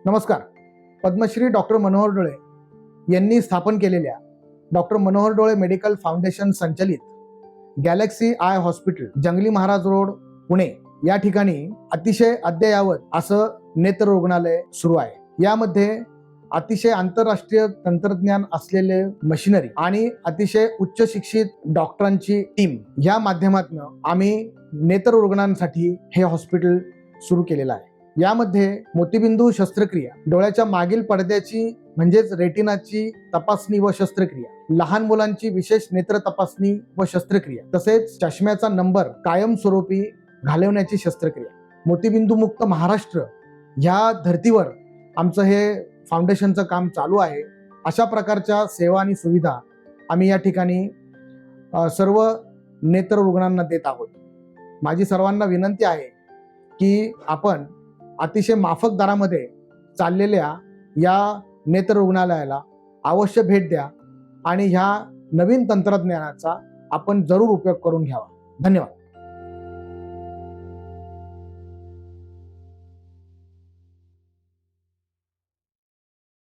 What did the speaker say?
नमस्कार. पद्मश्री डॉक्टर मनोहर डोळे यांनी स्थापन केलेल्या डॉक्टर मनोहर डोळे मेडिकल फाउंडेशन संचलित गॅलेक्सी आय हॉस्पिटल, जंगली महाराज रोड, पुणे या ठिकाणी अतिशय अद्ययावत असं नेत्र रुग्णालय सुरू आहे. यामध्ये अतिशय आंतरराष्ट्रीय तंत्रज्ञान असलेले मशिनरी आणि अतिशय उच्च शिक्षित डॉक्टरांची टीम या माध्यमातून आम्ही नेत्र रुग्णांसाठी हे हॉस्पिटल सुरू केलेलं आहे. यामध्ये मोतीबिंदू शस्त्रक्रिया, डोळ्याच्या मागील पडद्याची म्हणजेच रेटिनाची तपासणी व शस्त्रक्रिया, लहान मुलांची विशेष नेत्र तपासणी व शस्त्रक्रिया, तसेच चष्म्याचा नंबर कायमस्वरूपी घालवण्याची शस्त्रक्रिया. मोतीबिंदू मुक्त महाराष्ट्र ह्या धर्तीवर आमचं हे फाउंडेशनचं काम चालू आहे. अशा प्रकारच्या सेवा आणि सुविधा आम्ही या ठिकाणी सर्व नेत्र रुग्णांना देत आहोत. माझी सर्वांना विनंती आहे की आपण अतिशय माफक दरामध्ये चाललेल्या या नेत्र रुग्णालयाला अवश्य भेट द्या आणि ह्या नवीन तंत्रज्ञानाचा आपण जरूर उपयोग करून घ्यावा. धन्यवाद.